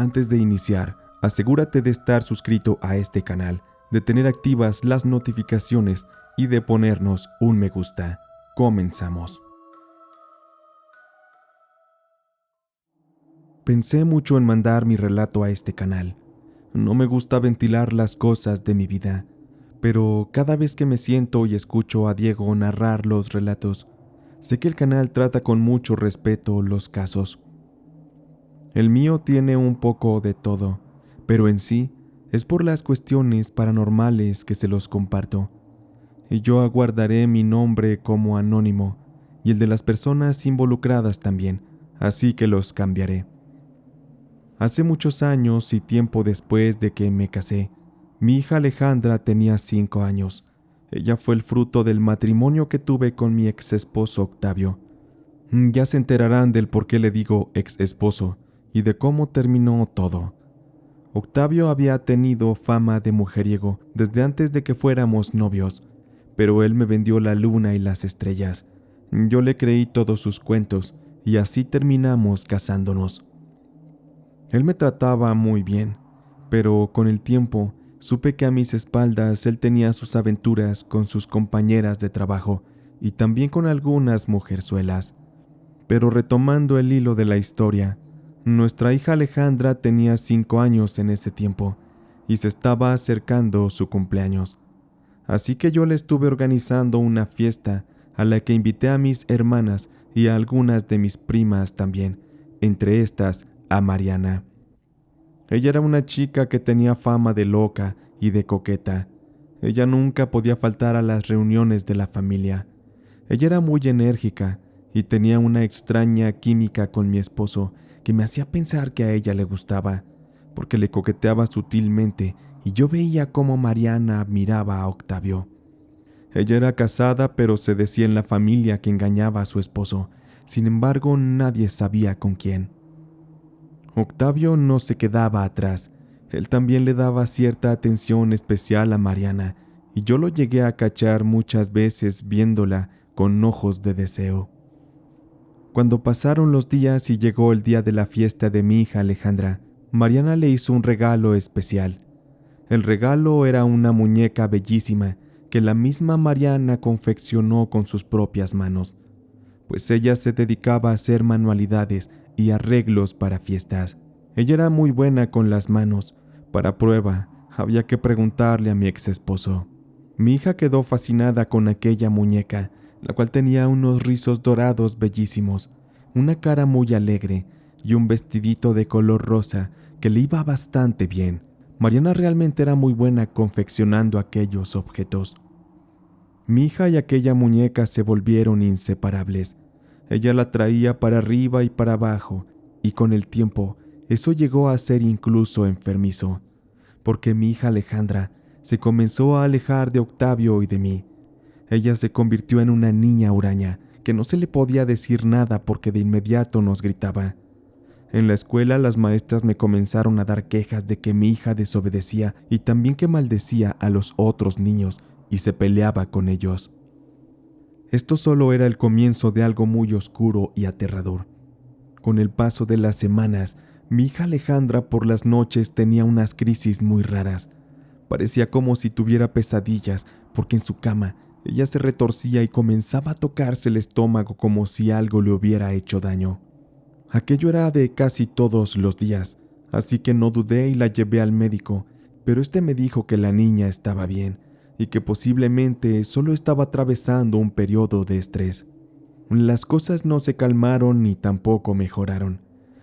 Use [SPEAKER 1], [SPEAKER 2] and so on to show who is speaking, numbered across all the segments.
[SPEAKER 1] Antes de iniciar, asegúrate de estar suscrito a este canal, de tener activas las notificaciones y de ponernos un me gusta. Comenzamos. Pensé mucho en mandar mi relato a este canal. No me gusta ventilar las cosas de mi vida, pero cada vez que me siento y escucho a Diego narrar los relatos, sé que el canal trata con mucho respeto los casos. El mío tiene un poco de todo, pero en sí es por las cuestiones paranormales que se los comparto. Y yo aguardaré mi nombre como anónimo y el de las personas involucradas también, así que los cambiaré. Hace muchos años y tiempo después de que me casé, mi hija Alejandra tenía 5 años. Ella fue el fruto del matrimonio que tuve con mi ex esposo Octavio. Ya se enterarán del por qué le digo ex esposo y de cómo terminó todo. Octavio había tenido fama de mujeriego desde antes de que fuéramos novios, pero él me vendió la luna y las estrellas. Yo le creí todos sus cuentos y así terminamos casándonos. Él me trataba muy bien, pero con el tiempo supe que a mis espaldas él tenía sus aventuras con sus compañeras de trabajo y también con algunas mujerzuelas. Pero retomando el hilo de la historia, nuestra hija Alejandra tenía 5 años en ese tiempo y se estaba acercando su cumpleaños. Así que yo le estuve organizando una fiesta a la que invité a mis hermanas y a algunas de mis primas también, entre estas a Mariana. Ella era una chica que tenía fama de loca y de coqueta. Ella nunca podía faltar a las reuniones de la familia. Ella era muy enérgica y tenía una extraña química con mi esposo que me hacía pensar que a ella le gustaba, porque le coqueteaba sutilmente y yo veía cómo Mariana admiraba a Octavio. Ella era casada, pero se decía en la familia que engañaba a su esposo. Sin embargo, nadie sabía con quién. Octavio no se quedaba atrás. Él también le daba cierta atención especial a Mariana, y yo lo llegué a cachar muchas veces viéndola con ojos de deseo. Cuando pasaron los días y llegó el día de la fiesta de mi hija Alejandra, Mariana le hizo un regalo especial. El regalo era una muñeca bellísima que la misma Mariana confeccionó con sus propias manos, pues ella se dedicaba a hacer manualidades y arreglos para fiestas. Ella era muy buena con las manos. Para prueba, había que preguntarle a mi ex esposo. Mi hija quedó fascinada con aquella muñeca, la cual tenía unos rizos dorados bellísimos, una cara muy alegre y un vestidito de color rosa que le iba bastante bien. Mariana realmente era muy buena confeccionando aquellos objetos. Mi hija y aquella muñeca se volvieron inseparables. Ella la traía para arriba y para abajo, y con el tiempo eso llegó a ser incluso enfermizo, porque mi hija Alejandra se comenzó a alejar de Octavio y de mí. Ella se convirtió en una niña huraña, que no se le podía decir nada porque de inmediato nos gritaba. En la escuela las maestras me comenzaron a dar quejas de que mi hija desobedecía y también que maldecía a los otros niños y se peleaba con ellos. Esto solo era el comienzo de algo muy oscuro y aterrador. Con el paso de las semanas, mi hija Alejandra por las noches tenía unas crisis muy raras. Parecía como si tuviera pesadillas, porque en su cama ella se retorcía y comenzaba a tocarse el estómago como si algo le hubiera hecho daño. Aquello era de casi todos los días, así que no dudé y la llevé al médico, pero este me dijo que la niña estaba bien y que posiblemente solo estaba atravesando un periodo de estrés. Las cosas no se calmaron ni tampoco mejoraron.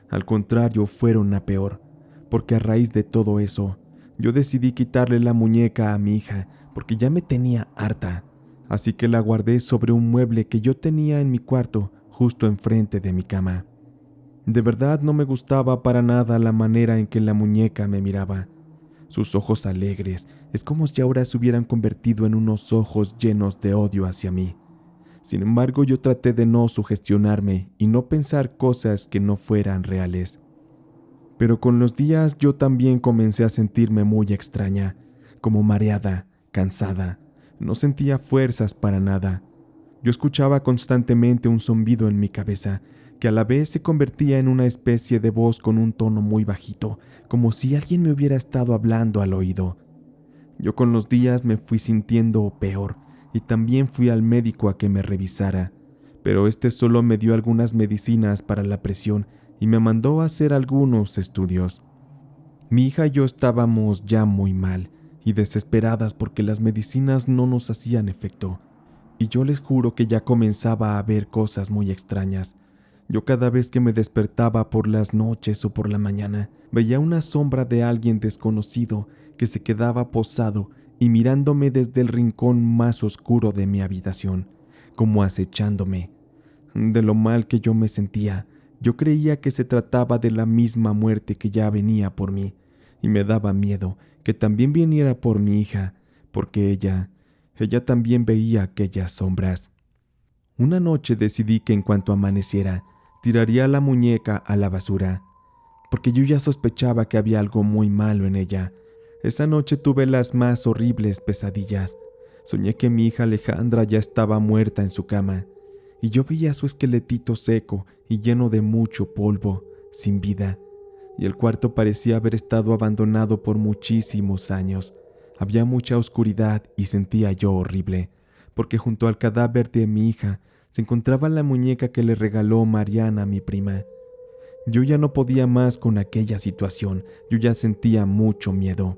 [SPEAKER 1] Al contrario, fueron a peor, porque a raíz de todo eso, yo decidí quitarle la muñeca a mi hija porque ya me tenía harta, así que la guardé sobre un mueble que yo tenía en mi cuarto, justo enfrente de mi cama. De verdad no me gustaba para nada la manera en que la muñeca me miraba. Sus ojos alegres, es como si ahora se hubieran convertido en unos ojos llenos de odio hacia mí. Sin embargo, yo traté de no sugestionarme y no pensar cosas que no fueran reales. Pero con los días yo también comencé a sentirme muy extraña, como mareada, cansada. No sentía fuerzas para nada. Yo escuchaba constantemente un zumbido en mi cabeza que a la vez se convertía en una especie de voz con un tono muy bajito, como si alguien me hubiera estado hablando al oído. Yo con los días me fui sintiendo peor y también fui al médico a que me revisara, pero este solo me dio algunas medicinas para la presión y me mandó a hacer algunos estudios. Mi hija y yo estábamos ya muy mal y desesperadas porque las medicinas no nos hacían efecto, y yo les juro que ya comenzaba a ver cosas muy extrañas. Yo cada vez que me despertaba por las noches o por la mañana, veía una sombra de alguien desconocido que se quedaba posado y mirándome desde el rincón más oscuro de mi habitación, como acechándome. De lo mal que yo me sentía, yo creía que se trataba de la misma muerte que ya venía por mí, y me daba miedo que también viniera por mi hija, porque ella también veía aquellas sombras. Una noche decidí que en cuanto amaneciera, tiraría la muñeca a la basura, porque yo ya sospechaba que había algo muy malo en ella. Esa noche tuve las más horribles pesadillas. Soñé que mi hija Alejandra ya estaba muerta en su cama, y yo veía su esqueletito seco y lleno de mucho polvo, sin vida, y el cuarto parecía haber estado abandonado por muchísimos años. Había mucha oscuridad y sentía yo horrible, porque junto al cadáver de mi hija se encontraba la muñeca que le regaló Mariana, mi prima. Yo ya no podía más con aquella situación, yo ya sentía mucho miedo.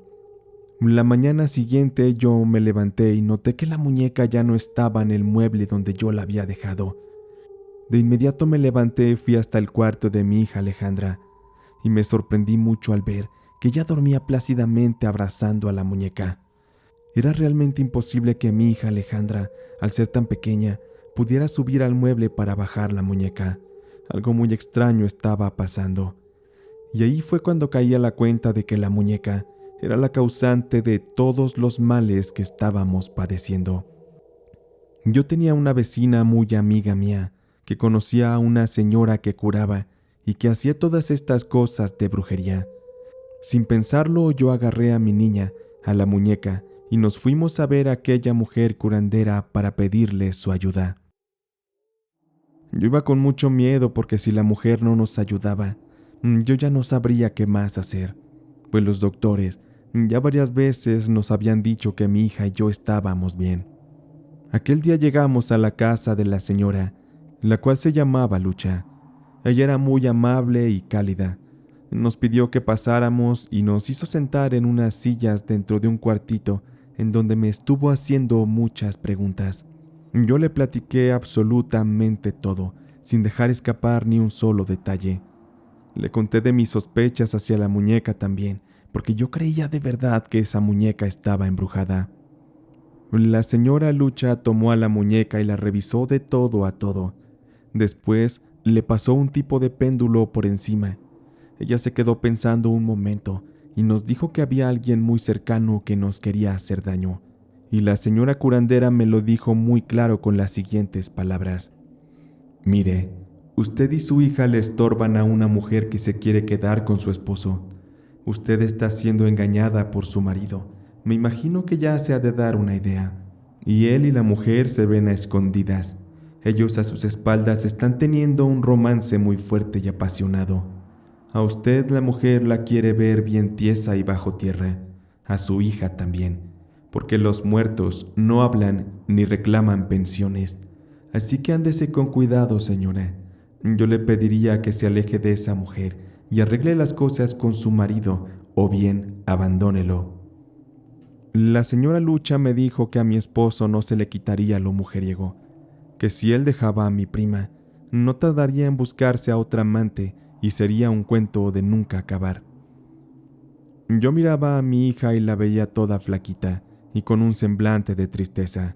[SPEAKER 1] La mañana siguiente yo me levanté y noté que la muñeca ya no estaba en el mueble donde yo la había dejado. De inmediato me levanté y fui hasta el cuarto de mi hija Alejandra, y me sorprendí mucho al ver que ella dormía plácidamente abrazando a la muñeca. Era realmente imposible que mi hija Alejandra, al ser tan pequeña, pudiera subir al mueble para bajar la muñeca. Algo muy extraño estaba pasando. Y ahí fue cuando caí a la cuenta de que la muñeca era la causante de todos los males que estábamos padeciendo. Yo tenía una vecina muy amiga mía, que conocía a una señora que curaba y que hacía todas estas cosas de brujería. Sin pensarlo, yo agarré a mi niña, a la muñeca, y nos fuimos a ver a aquella mujer curandera para pedirle su ayuda. Yo iba con mucho miedo porque si la mujer no nos ayudaba, yo ya no sabría qué más hacer, pues los doctores ya varias veces nos habían dicho que mi hija y yo estábamos bien. Aquel día llegamos a la casa de la señora, la cual se llamaba Lucha. Ella era muy amable y cálida. Nos pidió que pasáramos y nos hizo sentar en unas sillas dentro de un cuartito en donde me estuvo haciendo muchas preguntas. Yo le platiqué absolutamente todo, sin dejar escapar ni un solo detalle. Le conté de mis sospechas hacia la muñeca también, porque yo creía de verdad que esa muñeca estaba embrujada. La señora Lucha tomó a la muñeca y la revisó de todo a todo. Después le pasó un tipo de péndulo por encima. Ella se quedó pensando un momento y nos dijo que había alguien muy cercano que nos quería hacer daño. Y la señora curandera me lo dijo muy claro con las siguientes palabras: «Mire, usted y su hija le estorban a una mujer que se quiere quedar con su esposo. Usted está siendo engañada por su marido. Me imagino que ya se ha de dar una idea. Y él y la mujer se ven a escondidas. Ellos a sus espaldas están teniendo un romance muy fuerte y apasionado. A usted la mujer la quiere ver bien tiesa y bajo tierra. A su hija también, porque los muertos no hablan ni reclaman pensiones. Así que ándese con cuidado, señora. Yo le pediría que se aleje de esa mujer y arregle las cosas con su marido, o bien abandónelo». La señora Lucha me dijo que a mi esposo no se le quitaría lo mujeriego, que si él dejaba a mi prima, no tardaría en buscarse a otra amante y sería un cuento de nunca acabar. Yo miraba a mi hija y la veía toda flaquita y con un semblante de tristeza,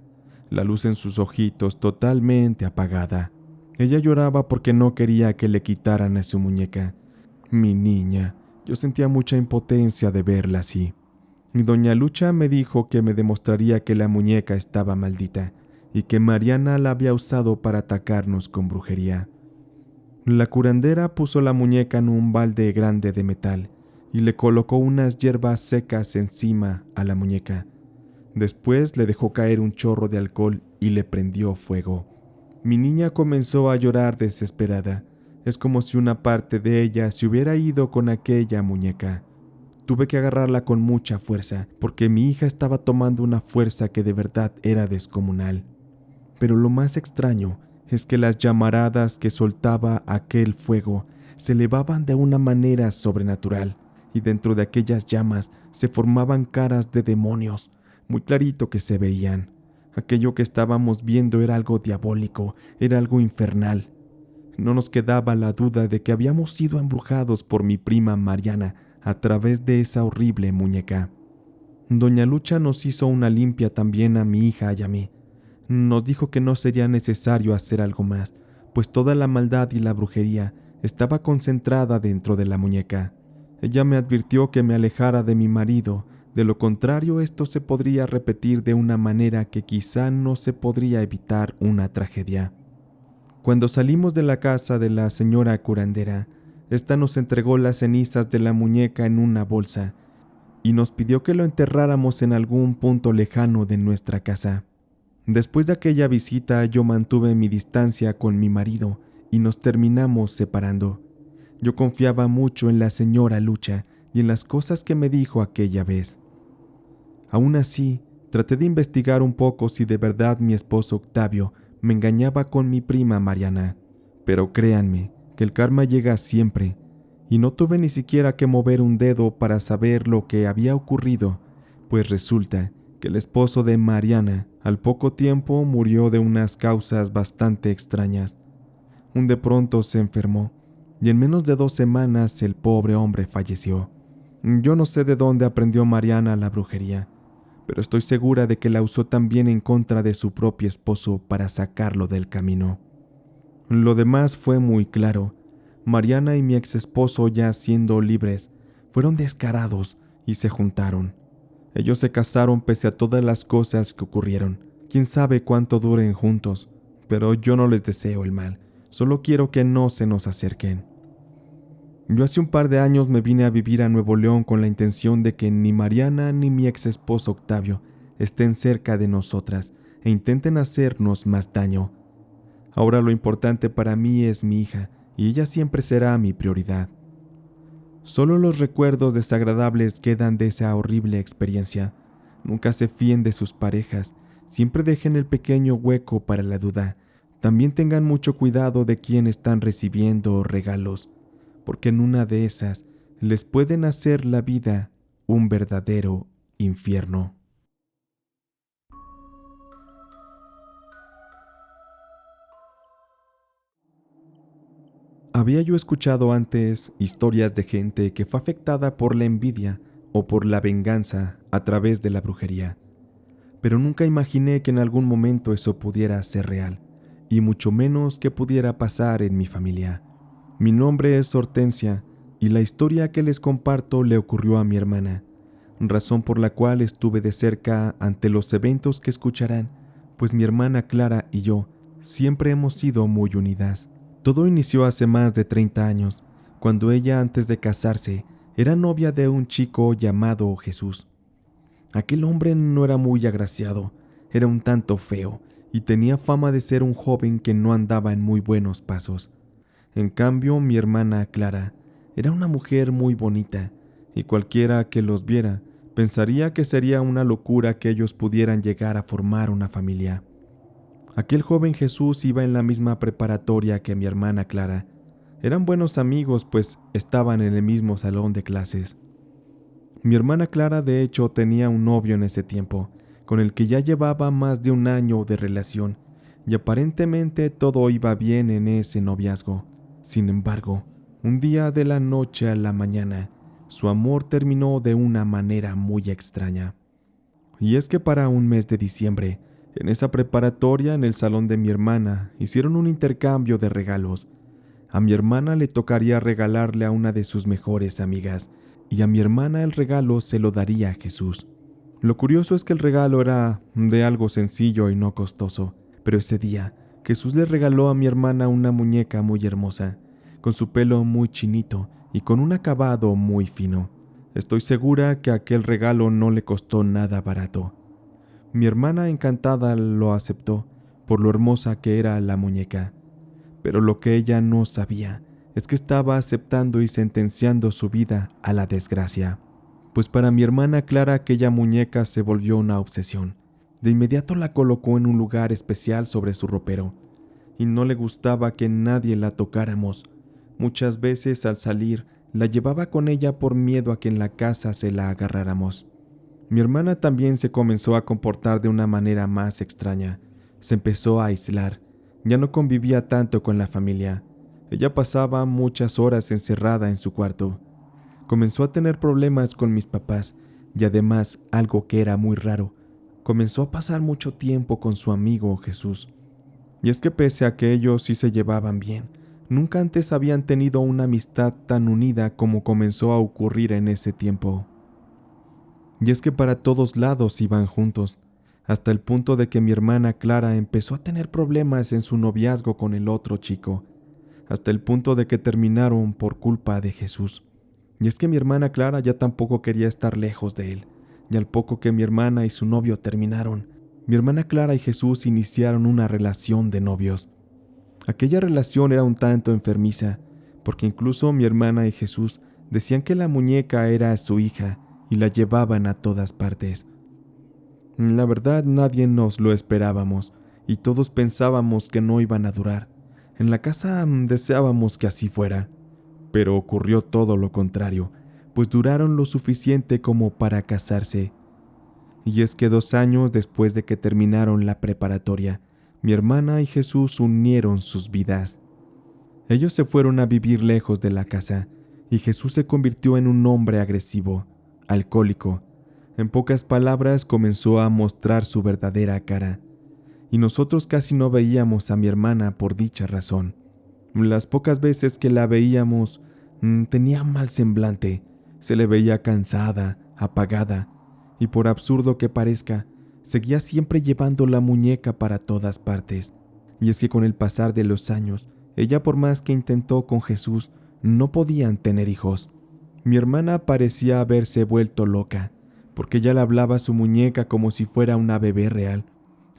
[SPEAKER 1] la luz en sus ojitos totalmente apagada. Ella lloraba porque no quería que le quitaran a su muñeca. Mi niña, yo sentía mucha impotencia de verla así. Y doña Lucha me dijo que me demostraría que la muñeca estaba maldita y que Mariana la había usado para atacarnos con brujería. La curandera puso la muñeca en un balde grande de metal y le colocó unas hierbas secas encima a la muñeca. Después le dejó caer un chorro de alcohol y le prendió fuego. Mi niña comenzó a llorar desesperada. Es como si una parte de ella se hubiera ido con aquella muñeca. Tuve que agarrarla con mucha fuerza, porque mi hija estaba tomando una fuerza que de verdad era descomunal. Pero lo más extraño es que las llamaradas que soltaba aquel fuego se elevaban de una manera sobrenatural, y dentro de aquellas llamas se formaban caras de demonios, muy clarito que se veían. Aquello que estábamos viendo era algo diabólico, era algo infernal. No nos quedaba la duda de que habíamos sido embrujados por mi prima Mariana a través de esa horrible muñeca. Doña Lucha nos hizo una limpia también a mi hija y a mí. Nos dijo que no sería necesario hacer algo más, pues toda la maldad y la brujería estaba concentrada dentro de la muñeca. Ella me advirtió que me alejara de mi marido, de lo contrario esto se podría repetir de una manera que quizá no se podría evitar una tragedia. Cuando salimos de la casa de la señora curandera, ésta nos entregó las cenizas de la muñeca en una bolsa y nos pidió que lo enterráramos en algún punto lejano de nuestra casa. Después de aquella visita yo mantuve mi distancia con mi marido y nos terminamos separando. Yo confiaba mucho en la señora Lucha y en las cosas que me dijo aquella vez. Aún así, traté de investigar un poco si de verdad mi esposo Octavio me engañaba con mi prima Mariana, pero créanme que el karma llega siempre, y no tuve ni siquiera que mover un dedo para saber lo que había ocurrido, pues resulta que el esposo de Mariana al poco tiempo murió de unas causas bastante extrañas. De pronto se enfermó, y en menos de 2 semanas el pobre hombre falleció. Yo no sé de dónde aprendió Mariana la brujería, pero estoy segura de que la usó también en contra de su propio esposo para sacarlo del camino. Lo demás fue muy claro. Mariana y mi ex esposo, ya siendo libres, fueron descarados y se juntaron. Ellos se casaron pese a todas las cosas que ocurrieron. Quién sabe cuánto duren juntos, pero yo no les deseo el mal, solo quiero que no se nos acerquen. Yo hace un par de años me vine a vivir a Nuevo León con la intención de que ni Mariana ni mi ex esposo Octavio estén cerca de nosotras e intenten hacernos más daño. Ahora lo importante para mí es mi hija y ella siempre será mi prioridad. Solo los recuerdos desagradables quedan de esa horrible experiencia. Nunca se fíen de sus parejas, siempre dejen el pequeño hueco para la duda. También tengan mucho cuidado de quién están recibiendo regalos, porque en una de esas les pueden hacer la vida un verdadero infierno. Había yo escuchado antes historias de gente que fue afectada por la envidia o por la venganza a través de la brujería, pero nunca imaginé que en algún momento eso pudiera ser real, y mucho menos que pudiera pasar en mi familia. Mi nombre es Hortensia, y la historia que les comparto le ocurrió a mi hermana, razón por la cual estuve de cerca ante los eventos que escucharán, pues mi hermana Clara y yo siempre hemos sido muy unidas. Todo inició hace más de 30 años, cuando ella, antes de casarse, era novia de un chico llamado Jesús. Aquel hombre no era muy agraciado, era un tanto feo, y tenía fama de ser un joven que no andaba en muy buenos pasos. En cambio, mi hermana Clara era una mujer muy bonita, y cualquiera que los viera pensaría que sería una locura que ellos pudieran llegar a formar una familia. Aquel joven Jesús iba en la misma preparatoria que mi hermana Clara. Eran buenos amigos, pues estaban en el mismo salón de clases. Mi hermana Clara, de hecho, tenía un novio en ese tiempo, con el que ya llevaba más de 1 año de relación, y aparentemente todo iba bien en ese noviazgo. Sin embargo, un día de la noche a la mañana, su amor terminó de una manera muy extraña. Y es que para un mes de diciembre, en esa preparatoria, en el salón de mi hermana, hicieron un intercambio de regalos. A mi hermana le tocaría regalarle a una de sus mejores amigas, y a mi hermana el regalo se lo daría a Jesús. Lo curioso es que el regalo era de algo sencillo y no costoso, pero ese día Jesús le regaló a mi hermana una muñeca muy hermosa, con su pelo muy chinito y con un acabado muy fino. Estoy segura que aquel regalo no le costó nada barato. Mi hermana encantada lo aceptó, por lo hermosa que era la muñeca. Pero lo que ella no sabía es que estaba aceptando y sentenciando su vida a la desgracia. Pues para mi hermana Clara aquella muñeca se volvió una obsesión. De inmediato la colocó en un lugar especial sobre su ropero, y no le gustaba que nadie la tocáramos. Muchas veces al salir la llevaba con ella por miedo a que en la casa se la agarráramos. Mi hermana también se comenzó a comportar de una manera más extraña. Se empezó a aislar, ya no convivía tanto con la familia. Ella pasaba muchas horas encerrada en su cuarto. Comenzó a tener problemas con mis papás y además, algo que era muy raro, comenzó a pasar mucho tiempo con su amigo Jesús. Y es que pese a que ellos sí se llevaban bien, nunca antes habían tenido una amistad tan unida como comenzó a ocurrir en ese tiempo. Y es que para todos lados iban juntos, hasta el punto de que mi hermana Clara empezó a tener problemas en su noviazgo con el otro chico, hasta el punto de que terminaron por culpa de Jesús. Y es que mi hermana Clara ya tampoco quería estar lejos de él, y al poco que mi hermana y su novio terminaron, mi hermana Clara y Jesús iniciaron una relación de novios. Aquella relación era un tanto enfermiza, porque incluso mi hermana y Jesús decían que la muñeca era su hija y la llevaban a todas partes. La verdad, nadie nos lo esperábamos, y todos pensábamos que no iban a durar. En la casa deseábamos que así fuera, pero ocurrió todo lo contrario, pues duraron lo suficiente como para casarse. Y es que 2 años después de que terminaron la preparatoria, mi hermana y Jesús unieron sus vidas. Ellos se fueron a vivir lejos de la casa, y Jesús se convirtió en un hombre agresivo, alcohólico. En pocas palabras, comenzó a mostrar su verdadera cara, y nosotros casi no veíamos a mi hermana por dicha razón. Las pocas veces que la veíamos, tenía mal semblante, se le veía cansada, apagada, y por absurdo que parezca, seguía siempre llevando la muñeca para todas partes. Y es que con el pasar de los años, ella por más que intentó con Jesús, no podían tener hijos. Mi hermana parecía haberse vuelto loca, porque ella le hablaba a su muñeca como si fuera una bebé real.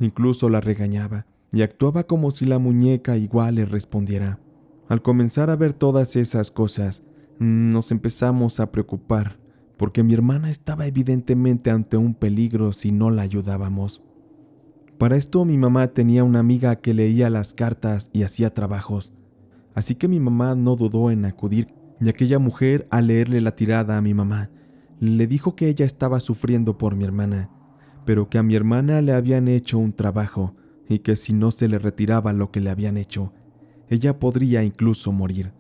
[SPEAKER 1] Incluso la regañaba, y actuaba como si la muñeca igual le respondiera. Al comenzar a ver todas esas cosas, nos empezamos a preocupar, porque mi hermana estaba evidentemente ante un peligro si no la ayudábamos. Para esto mi mamá tenía una amiga que leía las cartas y hacía trabajos, así que mi mamá no dudó en acudir, y aquella mujer, al leerle la tirada a mi mamá, le dijo que ella estaba sufriendo por mi hermana, pero que a mi hermana le habían hecho un trabajo y que si no se le retiraba lo que le habían hecho, ella podría incluso morir.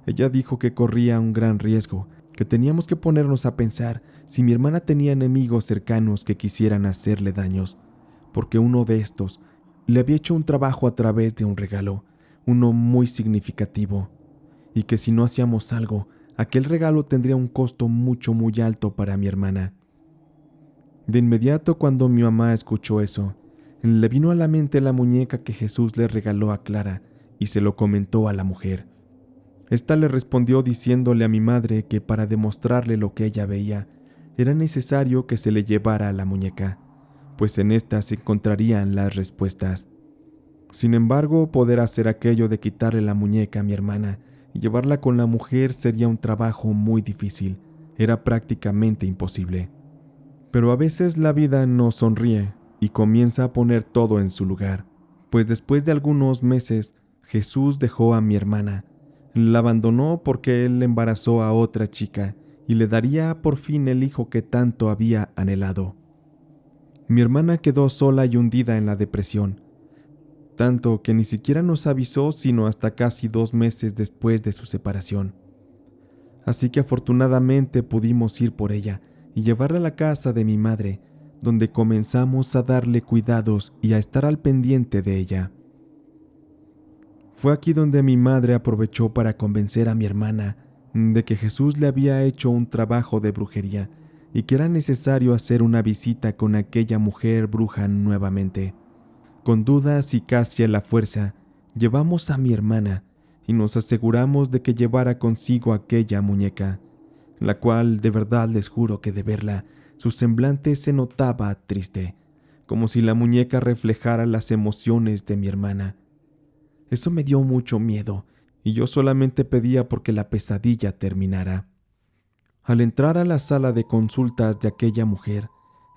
[SPEAKER 1] Ella dijo que corría un gran riesgo, que teníamos que ponernos a pensar si mi hermana tenía enemigos cercanos que quisieran hacerle daños, porque uno de estos le había hecho un trabajo a través de un regalo, uno muy significativo, y que si no hacíamos algo, aquel regalo tendría un costo muy alto para mi hermana. De inmediato, cuando mi mamá escuchó eso, le vino a la mente la muñeca que Jesús le regaló a Clara y se lo comentó a la mujer. Esta le respondió diciéndole a mi madre que para demostrarle lo que ella veía, era necesario que se le llevara a la muñeca, pues en esta se encontrarían las respuestas. Sin embargo, poder hacer aquello de quitarle la muñeca a mi hermana y llevarla con la mujer sería un trabajo muy difícil, era prácticamente imposible. Pero a veces la vida nos sonríe y comienza a poner todo en su lugar, pues después de algunos meses, Jesús dejó a mi hermana. La abandonó porque él embarazó a otra chica y le daría por fin el hijo que tanto había anhelado. Mi hermana quedó sola y hundida en la depresión, tanto que ni siquiera nos avisó sino hasta casi 2 meses después de su separación. Así que afortunadamente pudimos ir por ella y llevarla a la casa de mi madre, donde comenzamos a darle cuidados y a estar al pendiente de ella. Fue aquí donde mi madre aprovechó para convencer a mi hermana de que Jesús le había hecho un trabajo de brujería y que era necesario hacer una visita con aquella mujer bruja nuevamente. Con dudas y casi a la fuerza, llevamos a mi hermana y nos aseguramos de que llevara consigo aquella muñeca, la cual de verdad les juro que de verla, su semblante se notaba triste, como si la muñeca reflejara las emociones de mi hermana. Eso me dio mucho miedo y yo solamente pedía porque la pesadilla terminara. Al entrar a la sala de consultas de aquella mujer,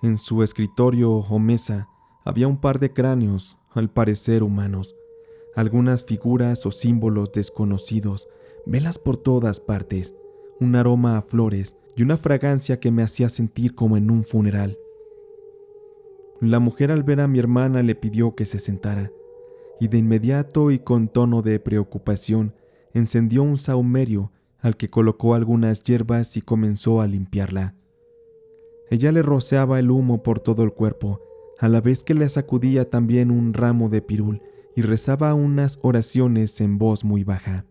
[SPEAKER 1] en su escritorio o mesa había un par de cráneos, al parecer humanos, algunas figuras o símbolos desconocidos, velas por todas partes, un aroma a flores y una fragancia que me hacía sentir como en un funeral. La mujer, al ver a mi hermana, le pidió que se sentara, y de inmediato y con tono de preocupación encendió un sahumerio al que colocó algunas hierbas y comenzó a limpiarla. Ella le rociaba el humo por todo el cuerpo, a la vez que le sacudía también un ramo de pirul y rezaba unas oraciones en voz muy baja.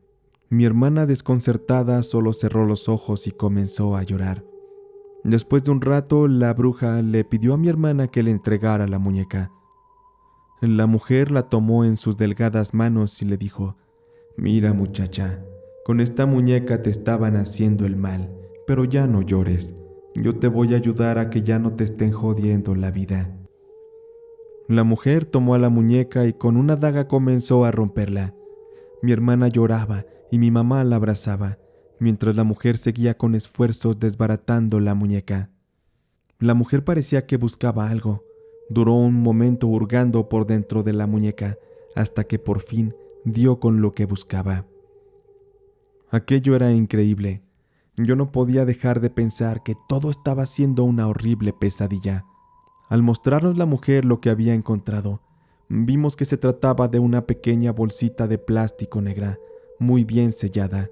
[SPEAKER 1] Mi hermana, desconcertada, solo cerró los ojos y comenzó a llorar. Después de un rato, la bruja le pidió a mi hermana que le entregara la muñeca. La mujer la tomó en sus delgadas manos y le dijo: «Mira, muchacha, con esta muñeca te estaban haciendo el mal, pero ya no llores. Yo te voy a ayudar a que ya no te estén jodiendo la vida». La mujer tomó a la muñeca y con una daga comenzó a romperla. Mi hermana lloraba y mi mamá la abrazaba, mientras la mujer seguía con esfuerzos desbaratando la muñeca. La mujer parecía que buscaba algo. Duró un momento hurgando por dentro de la muñeca, hasta que por fin dio con lo que buscaba. Aquello era increíble. Yo no podía dejar de pensar que todo estaba siendo una horrible pesadilla. Al mostrarnos la mujer lo que había encontrado, vimos que se trataba de una pequeña bolsita de plástico negra, muy bien sellada,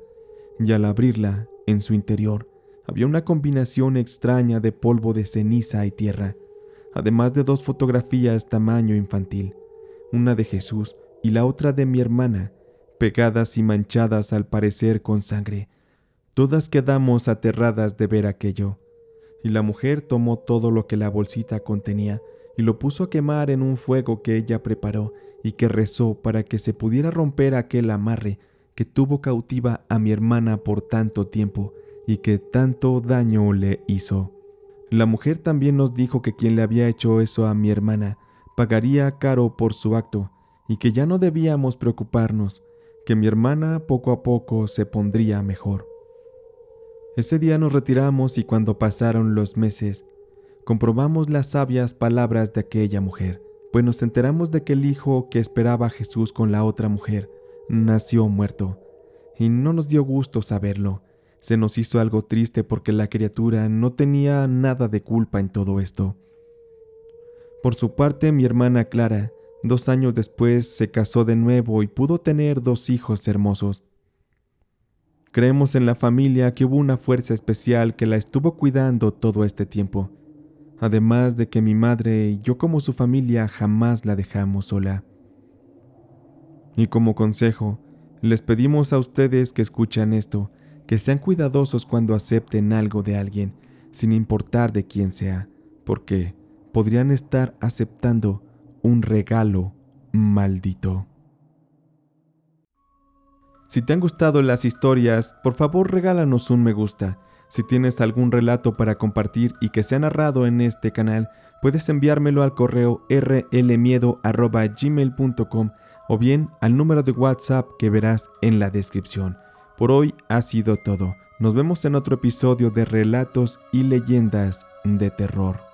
[SPEAKER 1] y al abrirla, en su interior, había una combinación extraña de polvo de ceniza y tierra, además de 2 fotografías tamaño infantil, una de Jesús y la otra de mi hermana, pegadas y manchadas al parecer con sangre. Todas quedamos aterradas de ver aquello, y la mujer tomó todo lo que la bolsita contenía y lo puso a quemar en un fuego que ella preparó y que rezó para que se pudiera romper aquel amarre que tuvo cautiva a mi hermana por tanto tiempo y que tanto daño le hizo. La mujer también nos dijo que quien le había hecho eso a mi hermana pagaría caro por su acto y que ya no debíamos preocuparnos, que mi hermana poco a poco se pondría mejor. Ese día nos retiramos y cuando pasaron los meses, comprobamos las sabias palabras de aquella mujer, pues nos enteramos de que el hijo que esperaba a Jesús con la otra mujer nació muerto, y no nos dio gusto saberlo. Se nos hizo algo triste porque la criatura no tenía nada de culpa en todo esto. Por su parte, mi hermana Clara, 2 años después, se casó de nuevo y pudo tener 2 hijos hermosos. Creemos en la familia que hubo una fuerza especial que la estuvo cuidando todo este tiempo, además de que mi madre y yo como su familia jamás la dejamos sola. Y como consejo, les pedimos a ustedes que escuchan esto, que sean cuidadosos cuando acepten algo de alguien, sin importar de quién sea, porque podrían estar aceptando un regalo maldito. Si te han gustado las historias, por favor regálanos un me gusta. Si tienes algún relato para compartir y que sea narrado en este canal, puedes enviármelo al correo rlmiedo@gmail.com o bien al número de WhatsApp que verás en la descripción. Por hoy ha sido todo. Nos vemos en otro episodio de Relatos y Leyendas de Terror.